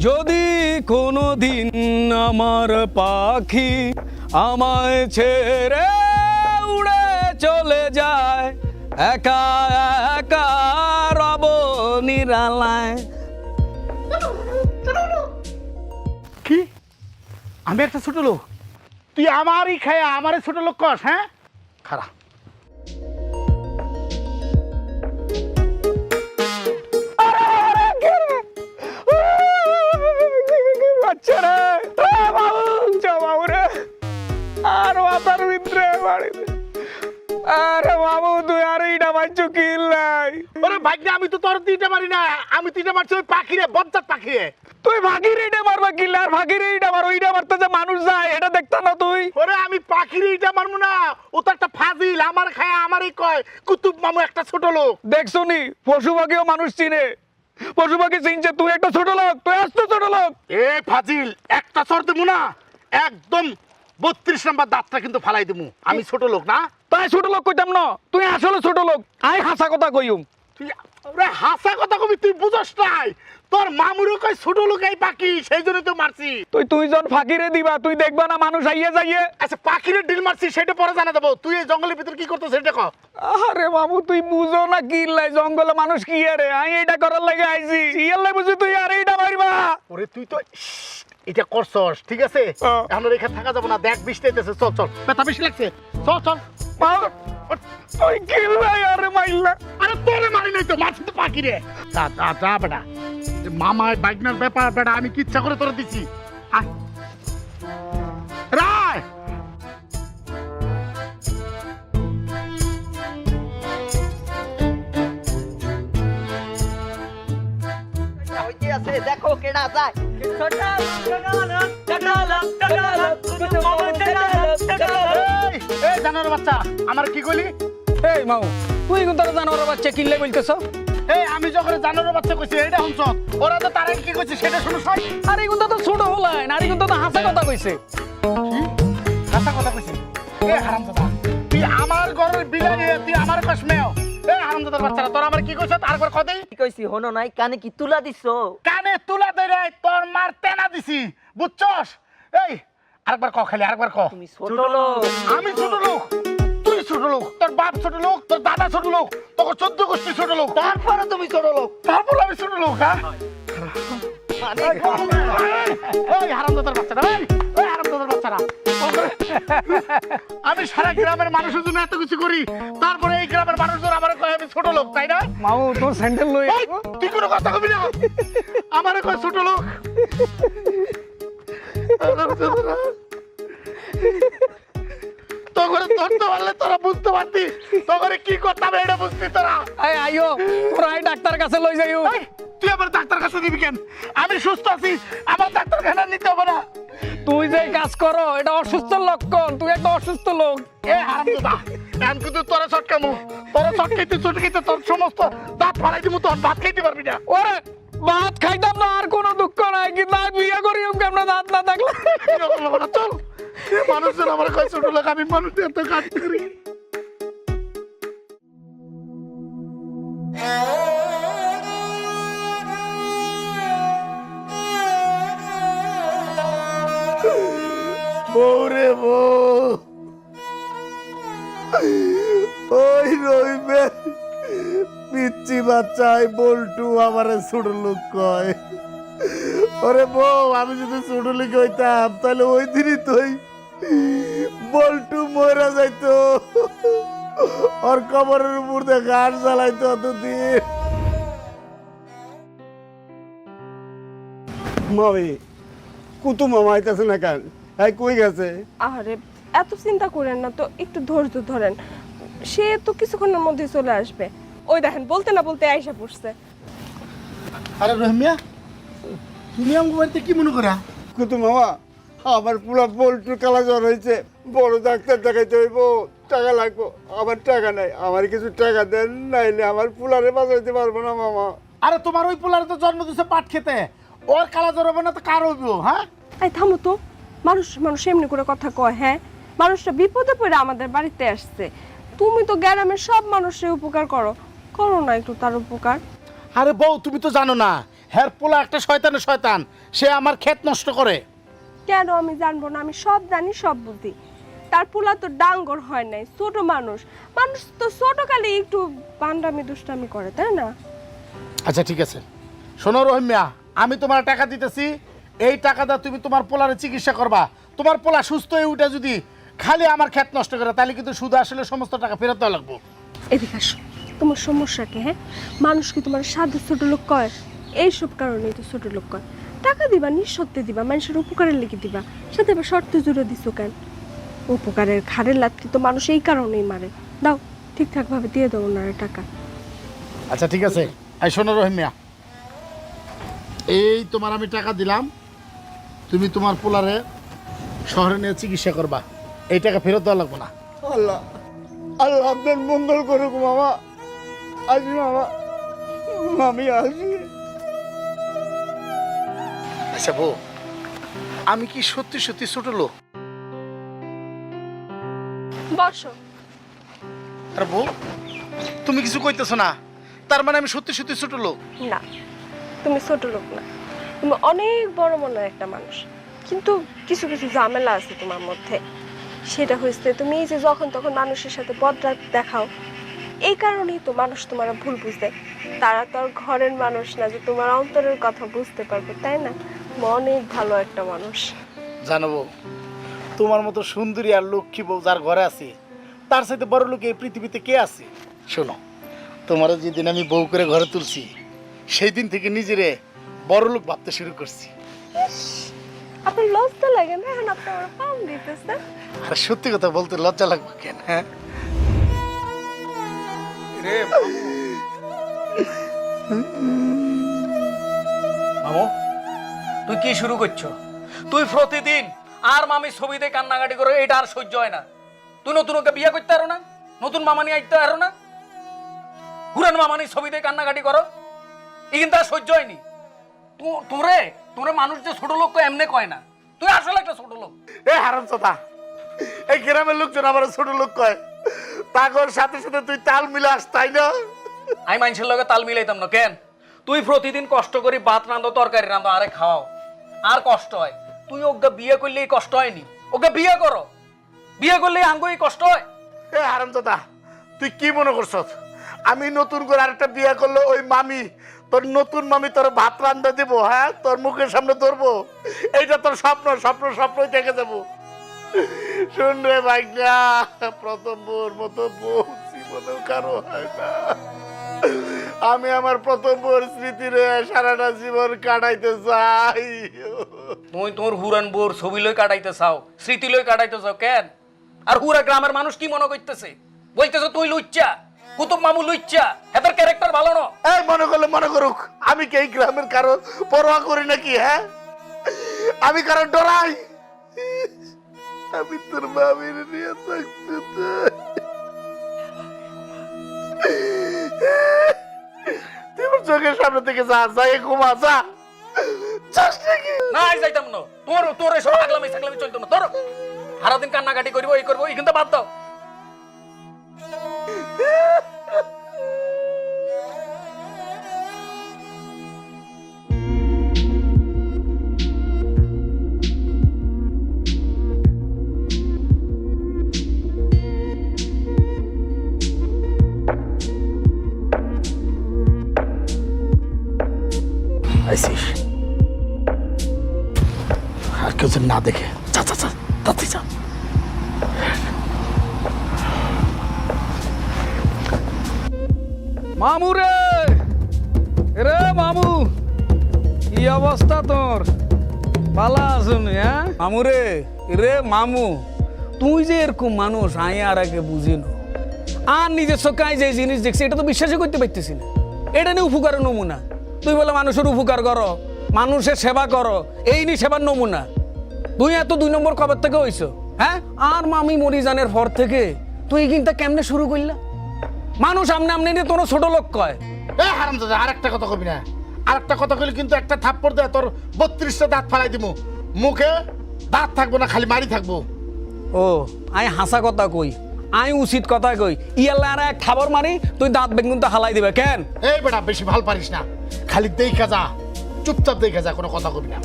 যদি কোনোদিন আমার পাখি আমায় ছেড়ে উড়ে চলে যায়, একা একা রব নিরালায়। কি আমি একটা ছোট লোক? তুই আমারই খায়া আমারে ছোট লোক কস? হ্যাঁ, খারাপ। বাচ্চারা বাবু বাবু রে, আর মাথার ভিতরে বাড়িতে। আরে বাবু তুই আর এইটা মারছো কিল নাই? ওরে ভাগ্নে, আমি তো তোর দিতে পারি না, আমি তিনটা মারছি ওই পাখিরে, বজ্জাত পাখিরে। তুই ভাগির এইটা মারবা কিল, আর ভাগির এইটা মার, ওইটা মারতে যে মানুষ যায় এটা দেখতা না তুই? ওরে আমি পাখিরে এইটা মারবো না, ও তো একটা ফাজিল, আমার খায়া আমারই কয় কুতুব মামু একটা ছোট লোক। দেখছো নি, পশু পাখিও মানুষ চিনে, পশু পাখি চিনছে, তুই একটা ছোট লোক, তুই আসতো ছোট লোক। এ ফাজিল, একটা চর দেবো না, একদম 32 নম্বর দাঁতটা কিন্তু ফালাই দেবো। আমি ছোট লোক না? তাই ছোট লোক কইতাম না, তুই আসলে ছোট লোক। আই হাসা কথা কইম। তুই ওরে হাসা কথা কবি, তুই বুঝস নাই? তোর মামুরও কয় ছোট লোক এই পাখি, সেই জন্য তো মারছি। তুই জন ফাঁকিরে দিবা, তুই দেখবা না মানুষ আইয়ে যাইয়ে। আচ্ছা পাখিরে ডিল মারছি সেটা পরে জানা দেবো। তুই এই জঙ্গলের ভিতর কি করতো সেটা কর। আরে বাবু তুই বুঝো না কি লাই, জঙ্গলে মানুষ কি আরে, আমি এইটা করার লাগে আইছি, ইয়াল্লাই বুঝি তুই আর এইটা মারবা। ওরে তুই তো এটা করছস, ঠিক আছে? এখন আর এখানে থাকা যাবে না, দেখ বৃষ্টি হইতেছে, চল চল। ব্যথা বেশি লাগছে, চল চল। তুই কি লাই আরে মাইলা? আরে তোরে মারি নাই তো, মারছি তো পাখিরে। যা যা যা বেটা, মামা বাইকনার ব্যাপার বেটা, আমি কি ইচ্ছা করে তোরে দিছি? আয় রায়। দেখো কেডা যায়। এই জানোর বাচ্চা, আমার কি কইলি? এই মাও, তুই কোন তারা জানোয়ার বাচ্চা কিনলে বলতেছ? এই আমি যখন জানোর বাচ্চা কইছি এইটা শুনছ, ওরা তো তার আগে কি কইছে সেটা শুনছ? আরে কোন তো ছোট হলাই, নারী কোন তো হাসা কথা কইছে। কি হাসা কথা কইছে? এ হারামজাদা, তুই আমার ঘরের বিলাই, তুই আমার কাছ মেও। এই হারামজাদার বাচ্চারা, তোর আমার কি কইছ? আর একবার কদেই কি কইছি হনো নাই? কানে কি তুলা দিছো? কানে তুলা দে রে, তোর মার তেনা দিছি, বুঝছস? এই আরেকবার ক, খালি আরেকবার ক। তুমি ছোট লোক। আমি ছোট লোক? তুই ছোট লোক? তোর বাপ ছোট লোক, তোর দাদা ছোট লোক, তোর 14 গোষ্ঠী ছোট লোক, তারপরে তুমি ছোট লোক। তারপর আমি ছোট লোক? হ্যাঁ, এই হারামজাদার বাচ্চারা, এই হারামজাদার বাচ্চারা, আমি সারা গ্রামের মানুষের জন্য এত কিছু করি, তারপরে এই গ্রামের মানুষজন আমার কয় আমি ছোট লোক, তাই না? মাও তোর স্যান্ডেল লই। এই, তুই কোনো কথা কবি না, আমার কয় ছোট লোক। তোরে ধরতে পারলে তোরা বুঝতে পারতি, তোরে কি করতে হবে এটা বুঝতি তোরা। এই আইও, তোরা এই ডাক্তার কাছে লই যাইও। এই, তুই আবার ডাক্তার কাছে দিবি কেন? আমি সুস্থ আছি, আমার ডাক্তারখানা নিতে হবে না। তুই যে কাজ করো এটা অসুস্থ লক্ষণ, তুই একটা অসুস্থ লোক। এ হারামজাদা, এখন কিন্তু তোরা চটকামু, তোরা চটকাইতে চটকাইতে তোর সমস্ত দাঁত ফালাই দিমু, তোর ভাত খাইতে পারবি না। ওরে ভাত খাইতাম না, আর কোনো দুঃখ নাই, কিন্তু আর বিয়ে করি কেমন দাঁত না থাকলে। চল, মানুষজন আমার কয় ছোট লোক, আমি মানুষের এত কাজ করি। বৌরে বউ, ওই রইবে পিচ্ছি বাচ্চাই বল্টু আমারে ছোট লোক কয়। ওরে বউ, আমি যদি ছোট লোক হইতাম তাহলে ওই দিনই তুই বল্টু মরা যাইতো, ওর কবরের উপর দিয়ে গাছ জ্বালাইতো অতদিন। মামি কুতু মামা আইতাছে না কেন? এই কই গেছে? আরে এত চিন্তা করেন না তো, একটু ধৈর্য ধরেন, সে তো কিছুক্ষণের মধ্যে চলে আসবে। ওই দেখেন বলতে না বলতে আইসা পড়ছে। আরে রহমিয়া, তুমি আমার বাড়িতে কি মনে করা? কুতু মামা, আমার পুরো বল্টুর কালা জ্বর হয়েছে, বড় ডাক্তার দেখাইতে হইব, টাকা লাগবো। আমার টাকা নাই, আমার কিছু টাকা দেন, নাইলে আমার পুলারে বাঁচাইতে পারবো না মামা। আরে তোমার ওই পোলারে তো জন্ম দিছে পাট খেতে, ওর কালা জ্বর হবে না তো কার হইব? হ্যাঁ, এই থামো তো, মানুষ এমনি করে কথা কয়? হ্যাঁ, মানুষটা বিপদে পড়ে আমাদের বাড়িতে আসছে, তুমি তো গ্রামের সব মানুষের উপকার করো, করো না একটু তার উপকার? আরে বউ তুমি তো জানো না হ্যার পোলা একটা শয়তানের শয়তান, সে আমার ক্ষেত নষ্ট করে। কেন আমি জানবো না? আমি সব জানি, সব বুঝি। তার পোলা তো ডাঙ্গর হয় নাই, ছোট মানুষ। মানুষ তো ছোটকালে একটু পান্ডামি দুষ্টামি করে, তাই না? আচ্ছা ঠিক আছে, শোনো রহিম মিয়া, আমি তোমার টাকা দিতেছি, এই টাকাটা তুমি তোমার পোলারে চিকিৎসা করবা। তোমার পোলা সুস্থ হয়ে উঠে যদি খালি আমার ক্ষেত নষ্ট করে, তাহলে কিন্তু শুধু আসলে সমস্ত টাকা ফেরত দেওয়া লাগবো। এদিকে আসো, তোমার সমস্যা কি? হ্যাঁ, মানুষ কি তোমার সাধু ছোট লোক কয়? এইসব কারণেই তো ছোট লোক কয়। টাকা দিবা, নিঃশর্তে দিবা, মানুষের উপকারের লেগে দিবা, সাথে আবার শর্তে জুড়ে দিছো কেন? উপকারের ঘাড়ের লাথি তো মানুষ এই কারণেই মারে। দাও, ঠিকঠাক ভাবে দিয়ে দাও ওনার টাকা। আচ্ছা ঠিক আছে, এই শোনো রহিম মিয়া, এই তোমার আমি টাকা দিলাম, তুমি তোমার পোলারে শহরে নিয়ে চিকিৎসা করবা, এই টাকা ফেরত দেওয়া লাগবে না। আল্লাহ আল্লাহ আপনার মঙ্গল করুক মামা। আসি মামা, আমি আসি। আচ্ছা বউ, আমি কি সত্যি সত্যি ছোট লোক? বসো। আর বউ, তুমি কিছু কইতেছো না, তার মানে আমি সত্যি সত্যি ছোট লোক? না, তুমি ছোট লোক না, তুমি অনেক বড় মনের একটা মানুষ। কিন্তু কিছু কিছু ঝামেলা আছে তোমার মধ্যে। সেটা হয়েছে তুমি এই যে যখন তখন মানুষের সাথে বদরাগ দেখাও, এই কারণেই তো মানুষ তোমার ভুল বুঝে। তারা তো আর ঘরের মানুষ না যে তোমার অন্তরের কথা বুঝতে পারবে, তাই না? তুমি অনেক ভালো একটা মানুষ। জানো বউ, তোমার মতো সুন্দরী আর লক্ষ্মী বউ যার ঘরে আছে, তার সাথে বড় লোক এই পৃথিবীতে কে আছে? শোনো, তোমার যেদিন আমি বউ করে ঘরে তুলছি, সেই দিন থেকে নিজেরে বড় লোক ভাবতে শুরু করছি। আপনার লজ্জা লাগে না এখন আপনি আমার পাম দিতেছেন? আর সত্যি কথা বলতে লজ্জা লাগবে কেন? হ্যাঁ রে মামু, তুই কি শুরু করছো? তুই প্রতিদিন আর মামি ছবিতে কান্নাকাটি করে, এটা আর সহ্য হয় না। তুই নতুন ওকে বিয়ে করতে পারো না? নতুন মামানি আইতে পারো না? পুরান মামানি ছবিতে কান্নাকাটি করো, এই কিন্তু আর সহ্য হয়নি। তোরে তোরে মানুষ যে ছোট লোক এমনি কয় না, তুই আসলে একটা ছোট লোক। এ হারামজাদা, এই গ্রামের লোকজন আমার ছোট লোক কয়, তাগর সাথে সাথে তুই তাল মিলাস, তাই না? আমি মানুষের লগে তাল মিলাইতাম না কেন? তুই প্রতিদিন কষ্ট করি ভাত রাঁধো, তরকারি রাঁধো, আরে খাওয়াও, আর কষ্ট হয়। তুই ওকে বিয়ে করলে এই কষ্ট হয়নি? ওকে বিয়ে করো, বিয়ে করলে আঙ্গো এই কষ্ট হয়। এ হারামজাদা, তুই কি মনে করছস আমি নতুন করে আরেকটা বিয়ে করলে ওই মামি, তোর নতুন মামি তোর ভাত রান্না দিব? হ্যাঁ, তোর মুখের সামনে ধরবো? এইটা তোর স্বপ্ন, স্বপ্ন স্বপ্নই থেকে যাবো। শুন রে ভাইয়া, প্রথম বউর মতো বউ জীবনেও কারো হয় না। আমি আমার প্রথম বউর স্মৃতি রে সারাটা জীবন কাটাইতে চাই। তুই তোর হুরান বোর ছবি লই কাটাইতে চাও, স্মৃতি লই কাটাইতে চাও কেন? আর হুরা গ্রামের মানুষ কি মনে করতেছে? বলতেছে তুই লুচ্চা, কুতুব মামু লুচ্চা, এদের ক্যারেক্টার ভালো না। এই মনে করলে মনে করুক, আমি কি এই গ্রামের কারো পরোয়া করি নাকি? হ্যাঁ, আমি কারো ডরাই? আমি তোর মামির নিয়ে থাকতে চাই। তুই আমার চোখের সামনে থেকে যা, যাই ঘুমা, যা। চাস নাকি? না যাইতাম না, তোর তোর এসব আগলামি সাগলামি চলতো না। তোর সারাদিন কান্নাকাটি করবো, এই করবো, এই কিন্তু বাদ দাও। আইসিস আর কেউ যেন না দেখে, যা যা যা, তাতে যা। মামু রে, রে মামু, কি অবস্থা তোর? ভালো আছো? হ্যাঁ মামু রে, রে মামু, তুই যে এরকম মানুষ আই আর আগে বুঝি না। আর নিজের চোখে যে জিনিস দেখছি এটা তো বিশ্বাসই করতে পারতেছি না। এটা নিয়ে উপকারের নমুনা। তুই বলে মানুষের উপকার করো, মানুষের সেবা করো, এই নিয়ে সেবার নমুনা। তুই এত 2 নম্বর কবে থেকে হইছো? হ্যাঁ, আর মামি মরিজানের পর থেকে তুই কিন্তু কেমনে শুরু করলা? মানুষ আমনে আমনে নিয়ে তোর ছোট লোক কয়। এ হারামজাদা, আরেকটা কথা কবি না। আরেকটা কথা কইলে কিন্তু একটা থাপ্পড় দেয় তোর 32টা দাঁত ফালাই দিব। মুখে দাঁত থাকবো না, খালি মারি থাকবো। ও, আই হাসা কথা কই, আই উচিত কথা কই। ইয়াল্লা আর এক খাবার মারি তুই দাঁত বেগুন তো হালাই দিবে কেন? এই বেটা, বেশি ভাল পারিস না, খালি দেখা যা। চুপচাপ দেখে যা, কোনো কথা কবি না।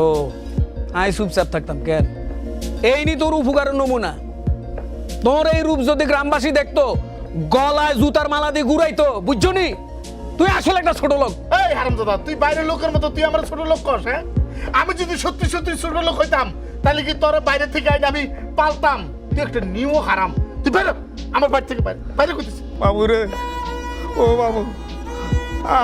ও আই চুপচাপ থাকতাম কেন? এই নি তোর উপকারের নমুনা। তোর এই রূপ যদি গ্রামবাসী দেখতো, গলায় জুতার মালা দিয়ে ঘুরাইতো, বুঝছো নি? তুই আসলে একটা ছোট লোক। এই হারামজাদা, তুই বাইরের লোকের মতো তুই আমার ছোট লোক কস? হ্যাঁ, আমি যদি সত্যি সত্যি ছোট লোক হইতাম তাহলে কি তোর বাইরে থেকে আইনে আমি পালতাম? তুই একটা নিও হারাম, তুই বাইরে আমার বাড়ি থেকে বাইরে বাইরে করতেছিস। বাবু রে, ও বাবু,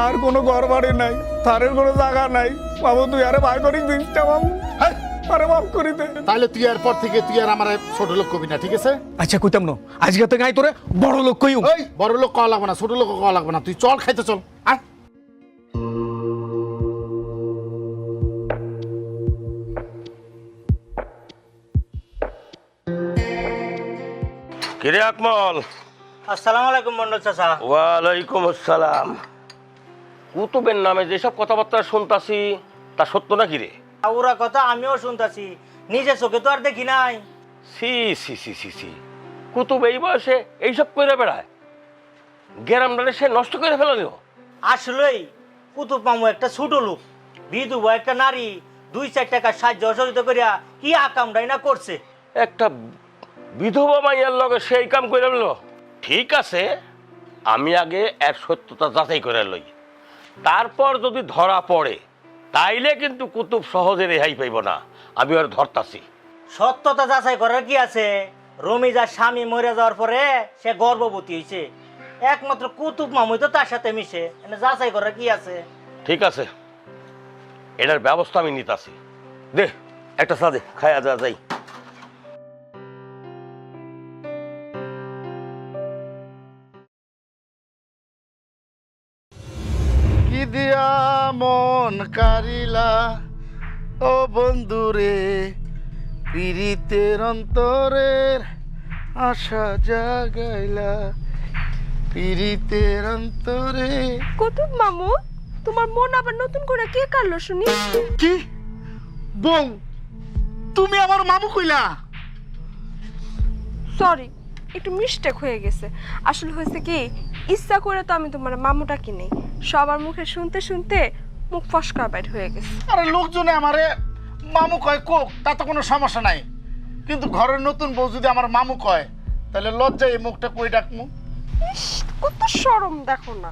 আর কোনো ঘর বাড়ি নাই, তারের কোনো জায়গা নাই বাবু, তুই আরে ভাই করিস দিস বাবু, হ্যাঁ, আরে মাফ করি দে। তাহলে তুই এরপর থেকে তুই আর আমার ছোট লোক কবি না, ঠিক আছে? আচ্ছা কইতাম না, আজকে থেকে আই তোরে বড় লোক কইউ। ওই বড় লোক কওয়া লাগবে না, ছোট লোক কওয়া লাগবে না, তুই চল খাইতে চল। আয় কিরে আকমল? আসসালামু আলাইকুম মন্ডল চাচা। ওয়ালাইকুম আসসালাম। কুতুবের নামে যেসব কথাবার্তা শুনতাছি তা সত্য নাকি রে? ওরা কথা আমিও শুনতাছি, নিজে চোখে তো আর দেখি নাই। সি সি সি সি সি, কুতুব এই বয়সে এইসব করে বেড়ায়? গ্রামটারে সে নষ্ট করে ফেলালো। আসলেই কুতুব মামু একটা ছোট লোক, বিধবা একটা নারী, 2-4 টাকা সাহায্য সহযোগিতা করিয়া কি আকামটাই না করছে। একটা বিধবা মাইয়ার লগে সেই কাম করে ফেললো। ঠিক আছে, আমি আগে এর সত্যতা যাচাই করে লই, তারপর যদি ধরা পড়ে তাইলে কিন্তু কুতুব সহজে রেহাই পাইব না। আমি ওর ধরতাছি। সত্যতা যাচাই করার কি আছে? রমিজার স্বামী মরে যাওয়ার পরে সে গর্ভবতী হয়েছে, একমাত্র কুতুব মামুই তো তার সাথে মিশে, এনে যাচাই করার কি আছে? ঠিক আছে, এটার ব্যবস্থা আমি নিতাছি। দে একটা সাদে খায়া যা যাই। কি দিয়া মন কারিলা ও বন্ধুরে, পীড়িতের অন্তরের আশা জাগাইলা, পীড়িতের অন্তরে। কুতুব মামু, তোমার মন আবার নতুন করে কে কাটলো শুনি? কি বউ, তুমি আমার মামু কইলা? সরি, একটু মিস্টেক হয়ে গেছে। আসলে হয়েছে কি, ইচ্ছা করে তো আমি তোমার মামুটা কিনি, সবার মুখে শুনতে শুনতে মুখ ফসকা বাইর হয়ে গেছে। আরে লোকজনে আমারে মামু কয় কোক, তা তো কোনো সমস্যা নাই, কিন্তু ঘরের নতুন বউ যদি আমার মামু কয় তাহলে লজ্জায় এই মুখটা কই ডাকমু? ইস, কত শরম দেখো না।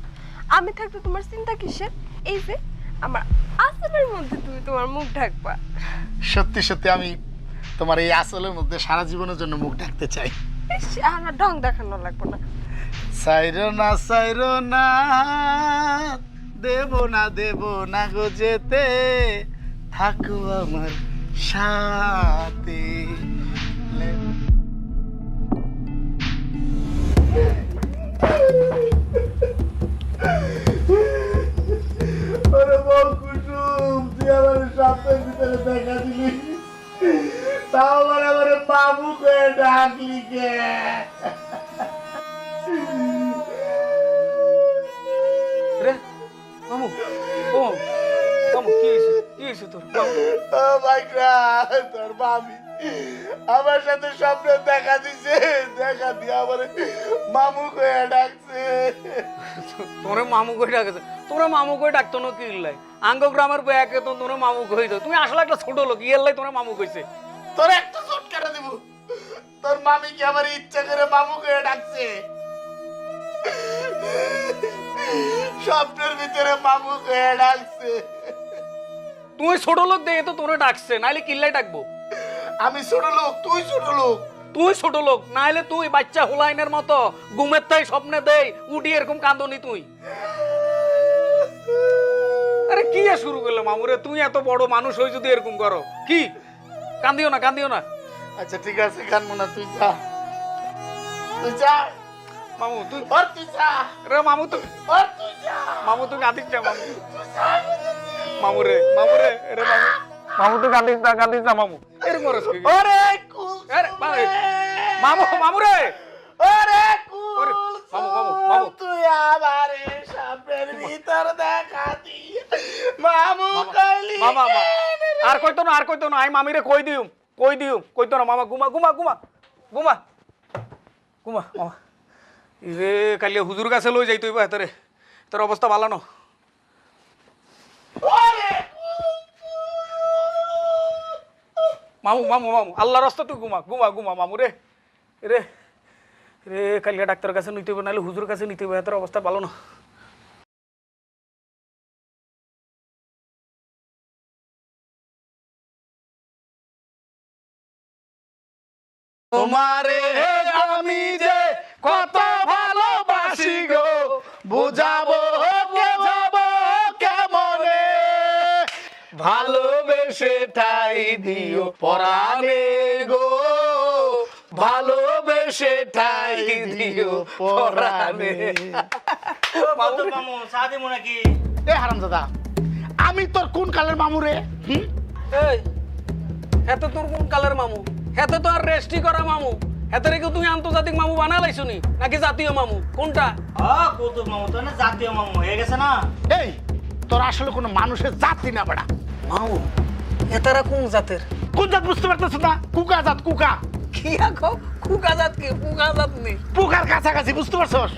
আমি থাকতে তোমার চিন্তা কিসের? এই যে আমার আসলের মধ্যে তুমি তোমার মুখ ঢাকবা। সত্যি সত্যি আমি তোমার এই আসলের মধ্যে সারা জীবনের জন্য মুখ ঢাকতে চাই। ইস, আমার ঢং দেখানো লাগবে না। সাইরো না দেব না গো যেতে, থাকো আমার সাথে। ওরে বল কুসুম, তুই আমার স্বপ্নের ভিতরে দেখা দিলি, তাও আমার বাবু করে ডাকলি কে? রে মামু, ও মামু, কি হয়েছে তোর? মামু, ও ভাইরা, তোর মামি আমার সাথে স্বপ্ন দেখা দিছে, দেখা দিয়ে আমার মামু কয়ে ডাকছে। তোরে মামু কই ডাকছে? তোরে মামু কই ডাকতো না কি লাই? আঙ্গ গ্রামের বয়াকে তো তোরে মামু কই দাও। তুমি আসলে একটা ছোট লোক, ইয়ের লাই তোরে মামু কইছে। তোর একটা চোট কেটে দিব, তোর মামি কি আমার ইচ্ছা করে মামু কয়ে ডাকছে? স্বপ্নের ভিতরে মামু কয়ে ডাকছে। তুই ছোট লোক দেখে তো তোরে ডাকছে, নাইলে কিল্লাই ডাকবো? আমি ছোট লোক, তুই ছোট লোক? তুই ছোট লোক, নাইলে তুই বাচ্চা হুলাইনের মতো ঘুমের তাই স্বপ্নে দেই উঠি এরকম কান্দনি তুই। আরে কি শুরু করলে মামুরে? তুই এত বড় মানুষ হয়ে যদি এরকম করো, কি? কান্দিও না, কান্দিও না। আচ্ছা ঠিক আছে, কানবো না, তুই যা, তুই যা মামু তুই, ওর তুই যা, রে মামু তুই, ওর তুই যা, মামু তুই কাঁদিস না মামু, তুই যা। মামুরে রে মামু, মামু তুই কাঁদিস না মামু, এরকম করস কি? ওরে কুল, আরে মামু, মামুরে, ওরে ওরে, কুল, মামু, তুই আমারে স্বপ্নের ভিতর দেখা দি, মামু কইলি মামা, আর কইতো না, আই মামিরে কই দিউম, কইতো না মামা, ঘুমা মামা। ইরে কালিয়া হুজুর কাছে লই যাইতো এবার তোর অবস্থা ভালো না। ওরে মামু মামু মামু আল্লাহ রাস্তা তুই ঘুমা ঘুমা ঘুমা মামু রে রে রে কালকে ডাক্তারের কাছে নিতে হবে নাহলে হুজুর কাছে নিতে হবে এত অবস্থা ভালো না তোমারে আমি যে কত ভালোবাসি গো বুঝাবো কেমনে ভালোবেসে ঠাই দিও পরাণে গো ভালোবেসে ঠাই দিও পরাণে কুতুব মামু চা দিমু নাকি? এ হারামজাদা আমি তোর কোন কালের মামু রে এই এত তোর কোন কালের মামু এত তো আর রেস্টি করা মামু এত রেখে তুমি আন্তর্জাতিক মামু বানা লাইছো নি নাকি জাতীয় মামু কোনটা কুতুব মামু তো না জাতীয় মামু হয়ে গেছে না? এই তোর আসলে কোনো মানুষের জাতি না বেড়া মামু এতারা কোন জাতের কোন জাত বুঝতে পারতেছ না কুকা জাত কুকা কি আখো কুকা জাত কি কুকা জাত নি পুকার কাছাকাছি বুঝতে পারছস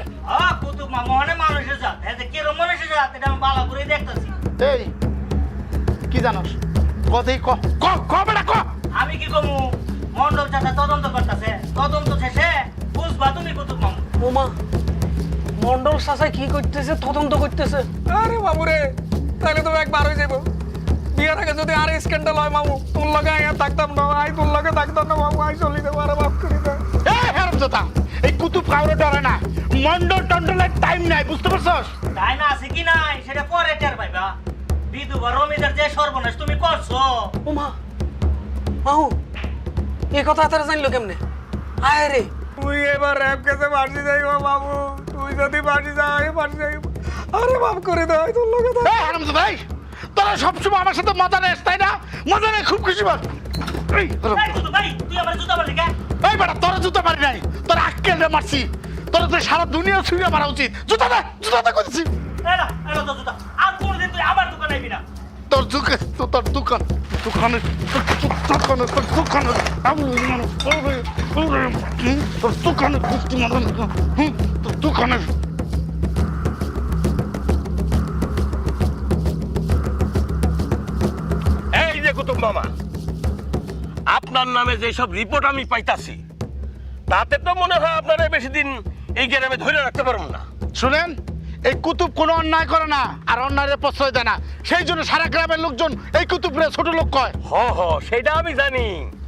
কুতুব মামু মানে মানুষের জাত। হ্যাঁ কিরম মানুষের জাত এটা আমি ভালো করে দেখতেছি। এই কি জানোস কথাই ক ক ক বেড়া ক আমি কি কমু? মন্ডল চাচা তদন্ত করতেছে, তদন্ত শেষে বুঝবা তুমি কুতুব মামু। ওমা মন্ডল সাসাই কি করতেছে তদন্ত করতেছে আরে মামু রে তাহলে তো একবার হয়ে যাবো বিয়ের আগে যদি আর স্ক্যান্ডাল হয় মামু তোর লগে আই থাকতাম না আই তোর লগে থাকতাম না মামু আই চলি দেবো আরে মাফ করে দে এই হারামজাদা এই কুতুব কাউরে ডরে না মন্ডল টন্ডলের টাইম নাই বুঝতে পারছস তাই না আছে কি নাই সেটা পরে টের পাইবা। বিধবা রমিদার যে সর্বনাশ তুমি করছো। ওমা মামু এই কথা তারা জানলো কেমনে আয় রে তুই এবার র্যাপ কেসে ফাঁসি যাইব মামু তুই যদি ফাঁসি যাই ফাঁসি যাইব আরে মাফ করে দে তোর লগে এই হারামজাদা ভাই তোরা সবসময় আমার সাথে মজা নেস তাই না মজা নেই খুব খুশি বল এই এই কুতুব ভাই তুই আমার জুতা মারলি কে? এই বেটা তোরা জুতো মারি নাই তোরা আক্কেল রে মারছি তোরা তো সারা দুনিয়া ছুঁড়ে মারা উচিত জুতা দে করছি এলা এলা তো জুতা। আর কোনদিন তুই আমার দোকানে আইবি না। তোর দোকানে তোর দোকানে এই যে কুতুব মামা আপনার নামে যেসব রিপোর্ট আমি পাইতাছি তাতে তো মনে হয় আপনারা বেশি দিন এই গ্রামে ধরে রাখতে পারবো না। শুনেন এই কুতুব কোনো অন্যায় করে না আর অন্যায়ের প্রশ্রয় দেয় না সেই জন্য সারা গ্রামের লোকজন এই কুতুবরে ছোট লোক কয় সেটা আমি জানি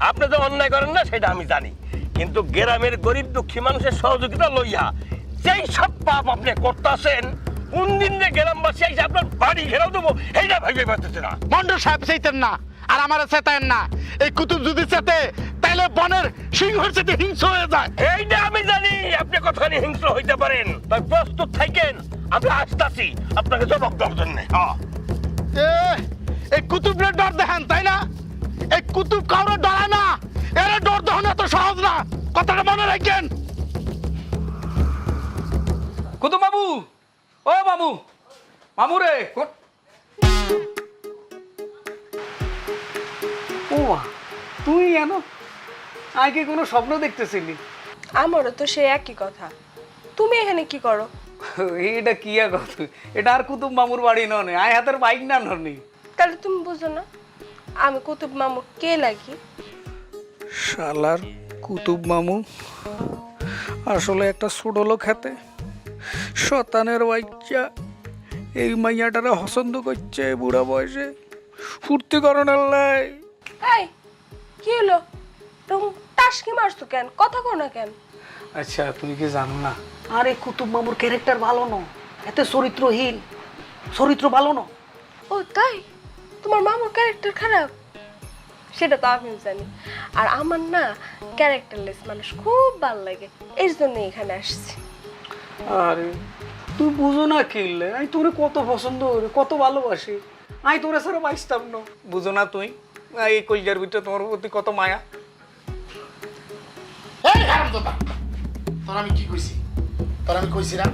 আপনি যে অন্যায় করেন না সেটা আমি জানি কিন্তু গ্রামের গরিব দুঃখী মানুষের সহযোগিতা লইয়া যেই সব পাপ আপনি করতেছেন কোন দিন যে গ্রামবাসী এসে আপনার বাড়ি ঘেরাও দেবো এইটা ভেবে পাচ্ছে না। মন্ডল সাহেব চাইতেন না আর আমার চেতায়েন না এই কুতুব যদি চেতে তাহলে বনের সিংহের চেতে হিংস্র হয়ে যায় এইটা আমি জানি আপনি কতখানি হিংস্র হইতে পারেন তাই প্রস্তুত থাকেন আমি আসতেছি আপনাকে জবাব দেওয়ার জন্য। এই কুতুবরে ডর দেখান তাই না এই কুতুব কাউরে ডরায় না এর ডর দেখানো এত সহজ না কথাটা মনে রাখেন কুতুব বাবু ও বাবু মামু রে ও তুই এনো আই কি কোনো স্বপ্ন দেখতেছিলি আমারও তো সে একই কথা। তুমি এখানে কি করো? এটা কি কথা এটা আর কুতুব মামুর বাড়ি নয় আয় হাতের বাইক না ননি তাহলে তুমি বুঝো না আমি কুতুব মামুর কে লাগি? শালার কুতুব মামু আসলে একটা ছোট লোক হাতে শতানের বাচ্চা এই মাইয়াটারে পছন্দ করছে বুড়া বয়সে ফুর্তি করণের লাই এই কি হলো তুমি টাসকি মারছো কেন কথা কও না কেন? আচ্ছা তুমি কি জানো না আরে কুতুব মামুর ক্যারেক্টার ভালো না এতে চরিত্রহীন চরিত্র ভালো না ও তাই তোমার মামুর ক্যারেক্টার খারাপ? সেটা তো আমিও জানি আর আমার না ক্যারেক্টারলেস মানুষ খুব ভালো লাগে এর জন্য এখানে আসছি। আরে তুই বুঝো না কিনলে আমি তোরে কত পছন্দ করি কত ভালোবাসি আমি তোরে ছাড়া বাঁচতাম না বুঝো না তুই এই কলজার ভিতরে তোমার প্রতি কত মায়া এই হারামজাদা তোর আমি কি কইছি তোর আমি কইছি না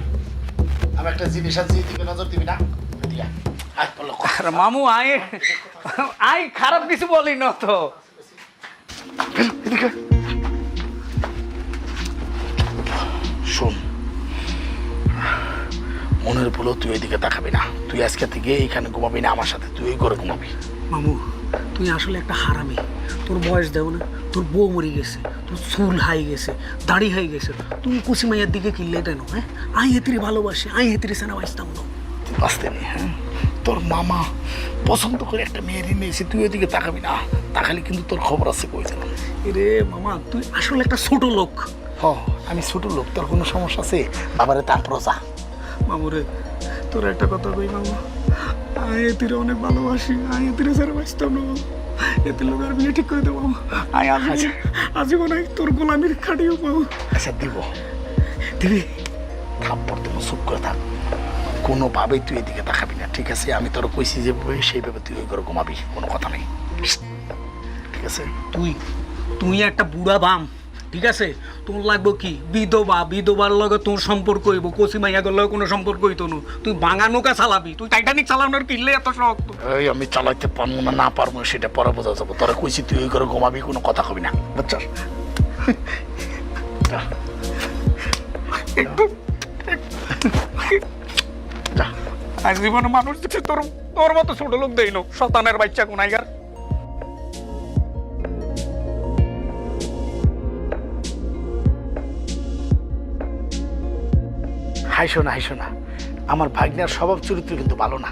আমি একটা জিনিস আছে দিকে নজর দিবি না দিয়া আয় তোর লোক আরে মামু আয় আয় খারাপ কিছু বলি না তো এদিকে শোন মনের ভুলো তুই এদিকে তাকাবি না তুই আজকে থেকে এইখানে ঘুমাবি না আমার সাথে তুই ওই ঘরে ঘুমাবি মামু তুই আসলে একটা হারামি। তোর বয়স দেও না, তোর বউ মরে গেছে, তোর চুল হাই গেছে, দাড়ি হাই গেছে, তুমি কুচি মাইয়ার দিকে কিনলে কেন? হ্যাঁ, আই হেতিরে ভালোবাসি, আই হেতিরে সেনা বাঁচতাম না। বাঁচতে নেই। হ্যাঁ, তোর মামা পছন্দ করে একটা মেয়েরই নিয়েছে, তুই ওইদিকে তাকাবি না। তাকালে কিন্তু তোর খবর আছে কই যেন। রে মামা, তুই আসলে একটা ছোট লোক। হ, আমি ছোট লোক, তোর কোনো সমস্যা আছে? বাবারে তারপর যা। মামুরে, তোর একটা কথা কই মামা, আই হেতিরে অনেক ভালোবাসি, আই হেতিরে সেনা বাঁচতাম না। এতে লোক আর বিয়ে ঠিক করে দেবো। আই আজীবন তোর গোলামির খাটিও পাবো। আচ্ছা দিব, দিবি? থাপ্পড় দেবো, চুপ করে থাক। কোনোভাবেই তুই এদিকে তাকাবি না, ঠিক আছে? আমি তোর কইছি যে সেইভাবে তুই ওই করে ঘুমাবি, কোনো কথা নেই, ঠিক আছে? তুই একটা বুড়া বাম, ঠিক আছে? তোর লাগবো কি বিধবা? বিধবার লগে তোর সম্পর্ক হইব, কচি মাইয়াগর লগে কোনো সম্পর্ক হইতো না। তুই ভাঙা নৌকা চালাবি, তুই টাইটানিক চালানোর কিনলে এত শক্ত। এই আমি চালাইতে পারবো না, না পারবো সেটা পরে বোঝা যাবো। তোরা কইছি তুই ওই করে ঘুমাবি, কোনো কথা কবি না, বুঝছস? আর জীবনে মানুষ দেখছি তোর মতো ছোট লোক দেই না, শতানের বাচ্চা কোনাইগার। হাইসো না, হাইসো না, আমার ভাগ্নের স্বভাব চরিত্র কিন্তু ভালো না।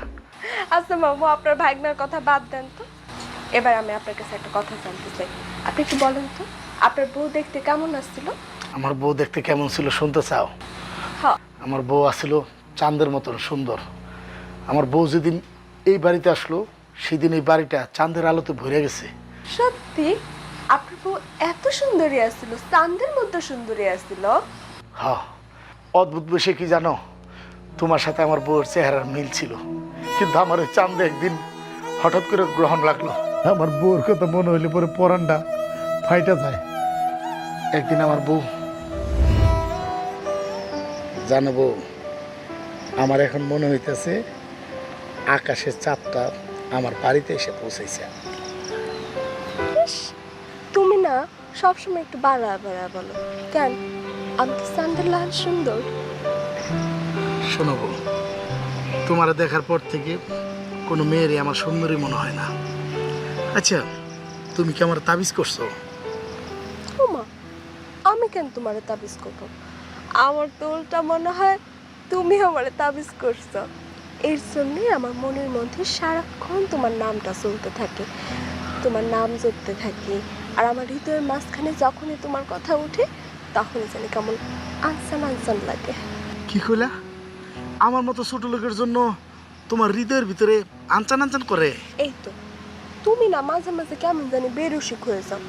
আচ্ছা মামু, আপনার ভাগনার কথা বাদ দেন তো। এবার আমি আপনার কাছে একটা কথা জানতে চাই। আপনি একটু বলেন তো, আপনার বউ দেখতে কেমন আসছিল? আমার বউ দেখতে কেমন ছিল শুনতে চাও? হ্যাঁ। আমার বউ আসছিল চাঁদের মতন সুন্দর। আমার বউ যেদিন এই বাড়িতে আসলো সেদিন এই বাড়িটা চাঁদের আলোতে ভরে গেছে। সত্যি? আপনার বউ এত সুন্দরী আসছিল, চাঁদের মতো সুন্দরী আসছিল? হ্যাঁ, অদ্ভুত বিষয় কি জানো, তোমার সাথে আমার বউয়ের চেহারার মিল ছিল, কিন্তু আমার ওই চাঁদে একদিন হঠাৎ করে গ্রহণ লাগলো। আমার বউর কথা মনে হইলে পরে পরানটা ফাইটা যায়। একদিন আমার বউ, জানো বউ, আমার এখন মনে হইতেছে আকাশের চাঁদটা আমার বাড়িতে এসে পৌঁছাইছে। ইস, তুমি না সবসময় একটু বাড়া বাড়া বলো কেন? আমি তো চাঁদের লাল সুন্দর। শোনো বউ, তোমার দেখার পর থেকে কোনো মেয়েরই আমার সুন্দরী মনে হয় না। আচ্ছা, তুমি কি আমার তাবিজ করছো? ওমা, আমি কেন তোমারে তাবিজ করব? আমার তো উল্টা মনে হয় তুমি আমারে তাবিজ করছো। এর জন্যই আমার মনের মধ্যে সারাক্ষণ তোমার নামটা চলতে থাকে, তোমার নাম জপতে থাকি। আর আমার হৃদয়ের মাঝখানে যখনই তোমার কথা উঠে তখনই জানি কেমন আনসান আনসান লাগে। কি কইলা? আমার মতো ছোট লোকের জন্য তোমার হৃদয়ের ভিতরে আনচান আনচান করে? এই তো, তুমি না মাঝে মাঝে কেমন জানি বেরসিক হয়ে যাও।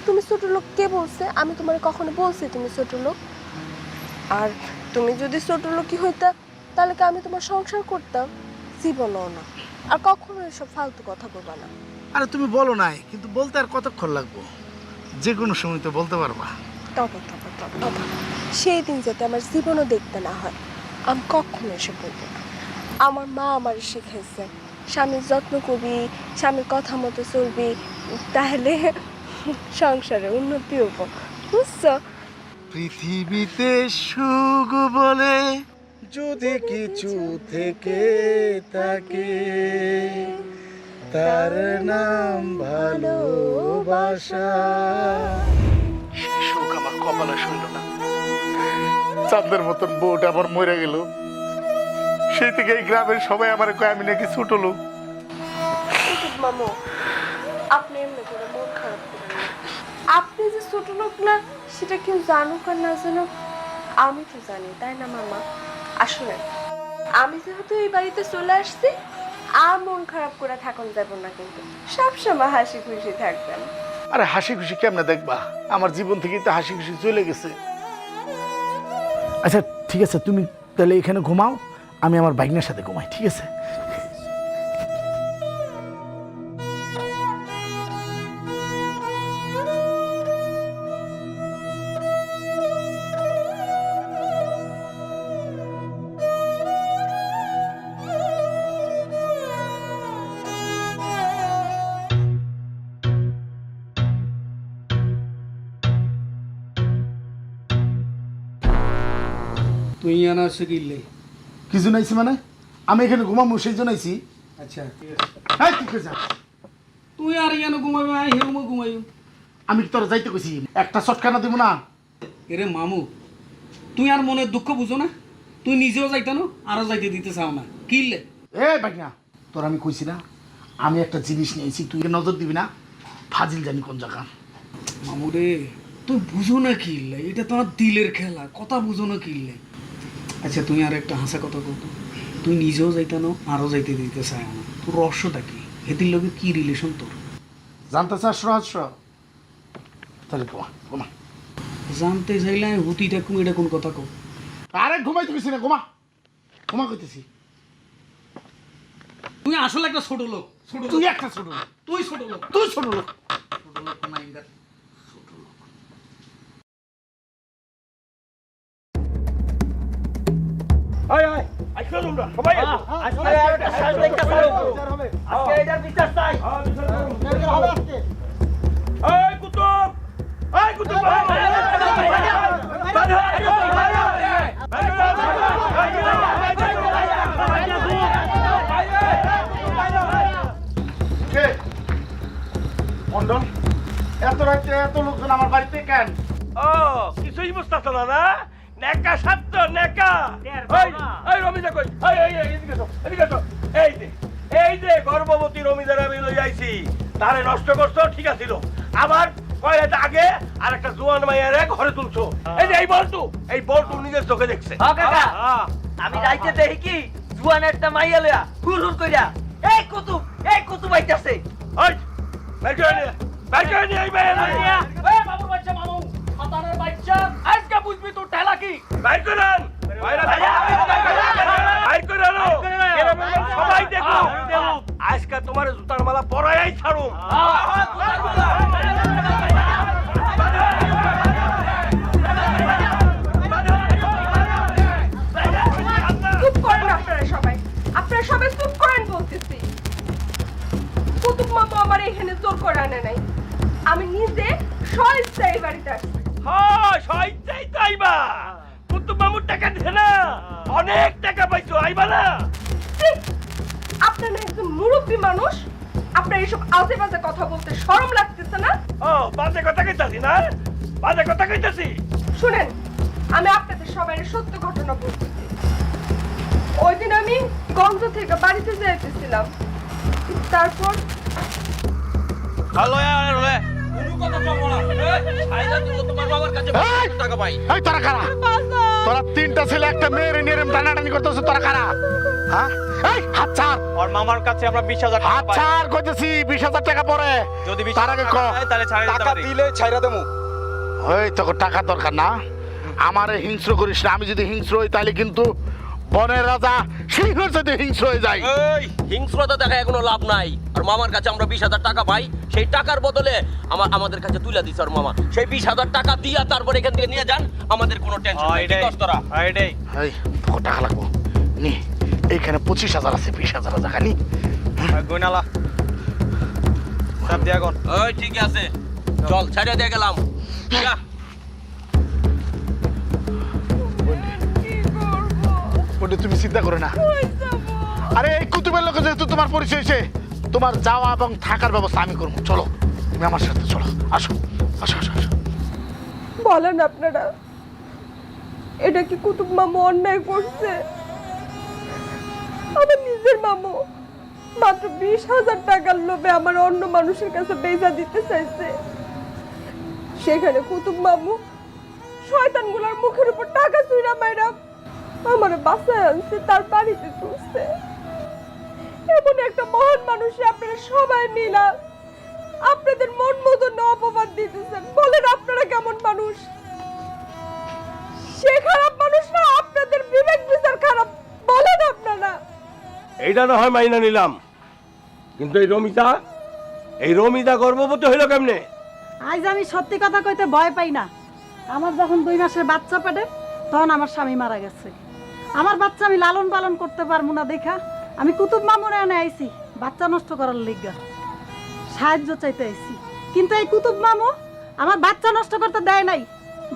তুমি ছোট লোক কে বলছে? আমি তোমার কখনো বলছি তুমি ছোট লোক? আর তুমি যদি ছোট লোকই হইতা তাহলে কি আমি তোমার সংসার করতাম? জীবনও না। আর কখনো এসব ফালতু কথা বলবা না। আরে তুমি বলো নাই, কিন্তু বলতে আর কতক্ষণ লাগবো? যে কোনো সময় তো বলতে পারবা। তবে তবে তবে তবে সেই দিন যাতে আমার জীবনও দেখতে না হয়, আমি কখনো এসব বলবো না। আমার মা আমার শিখেছে স্বামীর যত্ন করবি, স্বামীর কথা মতো চলবি, তাহলে সংসারে উন্নতি হবো, বুঝছো? পৃথিবীতে সুখ বলে যদি কিছু থেকে থাকে, তার নাম ভালোবাসা। সেই সুখ আমার কপালে শুনল না। চাঁদের মতন বউটা আমার মরে গেল। সেই থেকে এই গ্রামের সবাই আমার কয় আমি নাকি ছোট লোক। মামু, আপনি এমনি করে মন খারাপ করেন না। আপনি যে ছোট লোক না সেটা কেউ জানুক আর না জানুক, আমি তো জানি, তাই না মামা? আসলে আমি যেহেতু এই বাড়িতে চলে আসছি, আর মন খারাপ করে থাকুন যাব না, কিন্তু সবসময় হাসি খুশি থাকবেন। আরে হাসি খুশি কেমনে দেখবা? আমার জীবন থেকে তো হাসি খুশি চলে গেছে। আচ্ছা ঠিক আছে, তুমি তাহলে এখানে ঘুমাও, আমি আমার ভাগ্নের সাথে ঘুমাই, ঠিক আছে? তুই আনা শিখিলে কিছু নাইছি মানে? আমি এখানে ঘুমাবো সেই জন্য আইছি। আচ্ছা, ঠিক আছে। হ্যাঁ ঠিক আছে। তুই আর ইয়ানো ঘুমাবি আই হেমো ঘুমাইও। আমি কি তোর যাইতে কইছি একটা চটকানা দিব না? এরে মামু তুই আর মনের দুঃখ বুঝো না? তুই নিজেও যাইতে না আরও যাইতে দিতে চাও না, কিনলে? এ ভাইয়া তোর আমি কইছি না আমি একটা জিনিস নিয়েছি, তুই নজর দিবি না। ফাজিল জানি কোন জায়গা। মামু রে তুই বুঝো না কিনলে, এটা তোমার দিলের খেলা, কথা বুঝো না কিনলে। আচ্ছা তুই আর একটা হাসা কথা কত, তুই নিজেও যাইতে না আরও যাইতে দিতে চাও না, তোর রহস্যটা কি? এটির লগে কি রিলেশন তোর? জানতে চাস রহস্য? তাহলে ঘুমা ঘুমা। জানতে চাইলে আমি হুতিটা কোন এটা কোন কথা কো? আরে ঘুমাইতে গেছি না, ঘুমা ঘুমা কইতেছি। তুই আসলে একটা ছোট লোক, ছোট তুই লোক, একটা ছোট লোক, তুই ছোট লোক, তুই ছোট লোক। ছোট লোক মাইন্ডার, ছোট লোক। আয় আয় আইছো তোমরা সবাই আইছো। আজকে একটা সাজ দেখতেছ আজকে এটার বিচার চাই হবে আজকে এই কুতুব, এই কুতুব কে মন্ডল, এত রাতে এত লোকজন আমার বাড়িতে কেন? ও কিছুই বুঝতাছ না? নেকা সাধ্য নেকা। এই রমিজা কই? এদিকে এসো, এদিকে এসো। এই যে গর্ভবতী রমিজার আমি লই আইছি, তারে নষ্ট করছো ঠিক আছিল। আবার কয়েক আগে আর একটা জোয়ান মাইয়ারে ঘরে তুলছো। এই যে এই বলটু নিজের চোখে দেখছে। কাকা আমি রাইতে দেখি কি জুয়ান একটা মাইয়া লয়া হুর হুর কইরা এই কুতুব আইতাছে। ওই বের করে নিয়ে এই মাইয়া এই বাবুর বাচ্চা মামু হাতানের বাচ্চা আজকে বুঝবি তোর ঠেলা কি। বাইর করেন, সবাই দেখো আজকে তোমার জুতার মালা পরাই ছাড়ুম। চুপ করেন আপনারা সবাই চুপ করেন বলতেছি। কুতুব মামু আমার এখানে জোর করে আনে নাই, আমি নিজে স্বেচ্ছায় এই বাড়িতে আসছি। সইতেই তো আইবা। কুতুব মামুর টাকা দিয়ে না, অনেক টাকা পাইছো, আইবা না? আপনারা একজন মুরব্বী মানুষ, আপনার এইসব আজে বাজে কথা বলতে শরম লাগতেছে না? ও বাজে কথা কইতাছি না, বাজে কথা কইতাছি। শুনেন, আমি আপনাদের সবাই সত্য ঘটনা বলতেছি। ওই দিন আমি গঞ্জ থেকে বাড়িতে যাইতেছিলাম, তারপর এই তোরা কারা? তোরা তিনটা ছেলে একটা মেয়ের নিয়ে টানাটানি করতেছ, তোরা কারা? হ্যাঁ এই হাত ছাড়। ওর মামার কাছে আমরা 20,000 টাকা হাত পাই। ছাড় কইতেছি, 20,000 টাকা পরে যদি তার আগে 20,000 টাকা দেয়, তাহলে ছাড়িয়ে দিতে টাকা পারি। দিলে ছাইরা দেবো। ওই তোকে টাকা দরকার না, আমারে হিংস্র করিস না। আমি যদি হিংস্র হই তাহলে কিন্তু বনের রাজা সিংহের সাথে হিংস্র হয়ে যায়। এই হিংস্রতা দেখায় কোনো লাভ নাই। আর মামার কাছে আমরা 20,000 টাকা পাই, সেই টাকার বদলে আমাদের কাছে তুলে দিছে আর মামা। সেই 20,000 টাকা দিয়া তারপর এখান থেকে নিয়ে যান, আমাদের কোনো টেনশন নাই। এটাই, কি কষ্ট তোরা? এটাই। এই তোকে টাকা লাগবো নি, এইখানে 25,000 আছে, 20,000 টাকা নি। গয়নালা সব দিয়া গন। ওই ঠিক আছে, চল ছাড়িয়ে দিয়ে গেলাম। যা। ওটা তুমি চিন্তা করো না। আরে এই কুতুবের লোক যেহেতু তোমার পরিচয় হয়েছে, তোমার যাওয়া এবং থাকার ব্যবস্থা আমি করবো। চলো তুমি আমার সাথে চলো, আসো আসো আসো আসো। বলেন আপনারা, এটা কি কুতুব মামু অন্যায় করছে? আমার নিজের মামু মাত্র 20,000 টাকার লোভে আমার অন্য মানুষের কাছে বেচা দিতে চাইছে, সেখানে কুতুব মামু শয়তানগুলোর মুখের উপর টাকা চুইরা মাইরা আমার বাসায় আনছে, তার বাড়িতে তুলছে। এমন একটা মহান মানুষ আপনারা সবাই মিলা আপনাদের মন মতন অপমান দিতেছেন। বলেন আপনারা কেমন মানুষ? সে খারাপ মানুষ না, আপনাদের বিবেক বিচার খারাপ। বলেন আপনারা। এইটা না হয় মাইনা নিলাম, কিন্তু এই রমিজা গর্ভবতী হইল কেমনে? আজ আমি সত্যি কথা কইতে ভয় পাই না। আমার যখন 2 মাসের বাচ্চা পেটে, তখন আমার স্বামী মারা গেছে। আমার বাচ্চা আমি লালন পালন করতে পারবো না দেখা আমি কুতুব মামুরে এনে আইছি বাচ্চা নষ্ট করার লিগা, সাহায্য চাইতে আইছি। কিন্তু এই কুতুব মামু আমার বাচ্চা নষ্ট করতে দেয় নাই,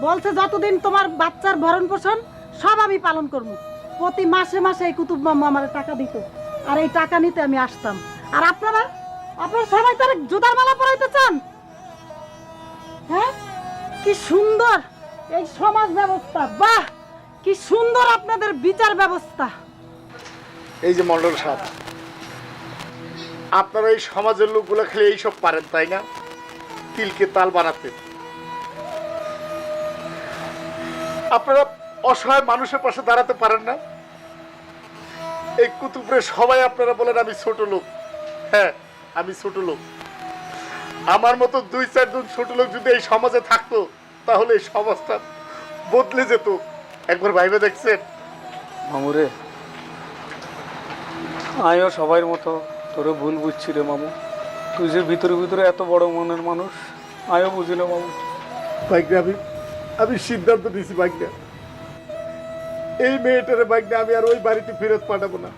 বলছে যতদিন তোমার বাচ্চার ভরণ পোষণ সব আমি পালন করবো। প্রতি মাসে মাসে এই কুতুব মামু আমার টাকা দিত, আর এই টাকা নিতে আমি আসতাম। আর আপনারা আপনারা সবাই তার জুতার মালা পরাইতে চান? হ্যাঁ, কি সুন্দর এই সমাজ ব্যবস্থা, বাহ কি সুন্দর আপনাদের বিচার ব্যবস্থা। এই যে মন্ডল সাহেব, আপনারা এই সমাজের লোকগুলো খেলে এইসব পারেন তাই না? তিলকে তাল বানাতে আপনারা অসহায় মানুষের পাশে দাঁড়াতে পারেন না? এই কুতুবরে সবাই আপনারা বলেন আমি ছোট লোক। হ্যাঁ, আমি ছোট লোক। আমার মতো 2-4 জন ছোট লোক যদি এই সমাজে থাকতো তাহলে এই সমাজটা বদলে যেত। একবার ভাইবে দেখছেন? মামুরে, আমিও সবার মতো তোরে ভুল বুঝছি রে মামু। তুই যে ভিতরে ভিতরে এত বড় মনের মানুষ, আমিও বুঝি না মামু। ভাগ্যা, আমি সিদ্ধান্ত নিয়েছি ভাগ্যা, এই মেয়েটারে ভাগ্যা আমি আর ওই বাড়িতে ফেরত পাঠাবো না।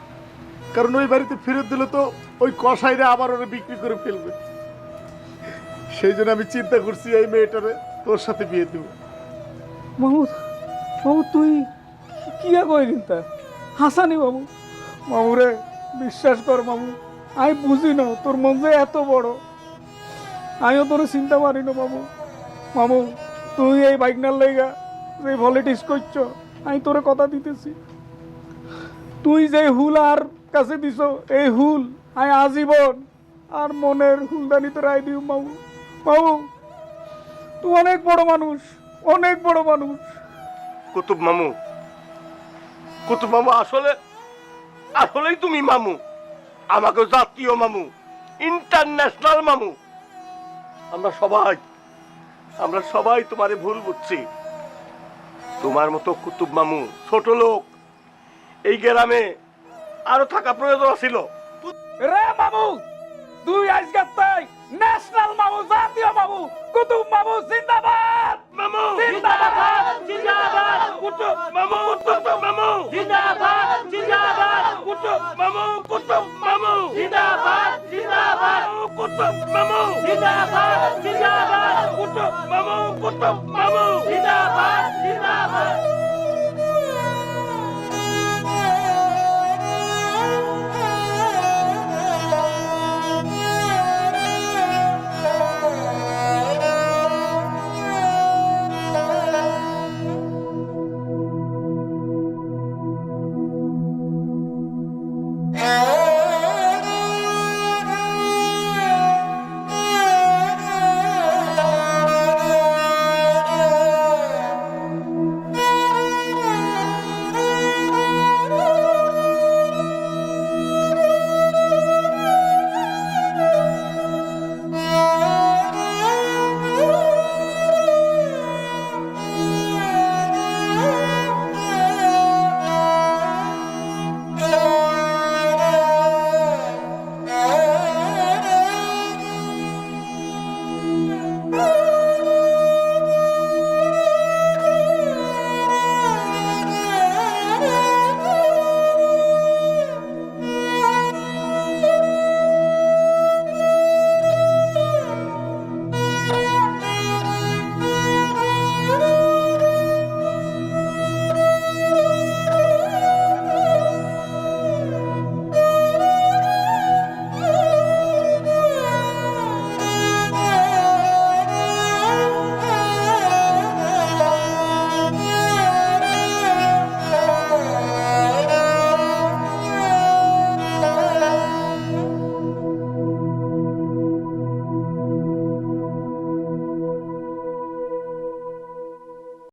কারণ ওই বাড়িতে ফেরত দিলে তো ওই কসাইরা আবার ওরা বিক্রি করে ফেলবে। সেই জন্য আমি চিন্তা করছি এই মেয়েটারে তোর সাথে বিয়ে দেবো। মামু, মামু তুই কি কইলি তা? হাসানি মামু। মামুরে বিশ্বাস কর মামু, আমি বুঝি না তোর মন যে এত বড়। আমিও তোর চিন্তা পারি না মামু। মামু তুই এই বাইকনার লেগা যে পলিটিক্স করছ, আমি তোরে কথা দিতেছি, তুই যে হুল আর কাছে দিছ এই হুল আমি আজীবন আর মনের হুলদানি তোর আই দিও মামু। মামু তুই অনেক বড় মানুষ, অনেক বড় মানুষ। কুতুব মামু, কুতুব মামু আসলেই তুমি মামু, আমাকে জাতীয় মামু, ইন্টারন্যাশনাল মামু। আমরা সবাই তোমারে ভুল বুঝছি। তোমার মতো কুতুব মামু ছোট লোক এই গ্রামে আরো থাকা প্রয়োজন ছিল। রে মামু, তুই আজকে তাই ন্যাশনাল মামু, জাতীয় মামু, কুতুব মামু জিন্দাবাদ। মামু জিন্দাবাদ জিন্দাবাদ কুতুব মামু, কুতুব মামু জিন্দাবাদ জিন্দাবাদ কুতুব মামু, কুতুব মামু জিন্দাবাদ জিন্দাবাদ কুতুব মামু, জিন্দাবাদ জিন্দাবাদ কুতুব মামু, কুতুব মামু জিন্দাবাদ জিন্দাবাদ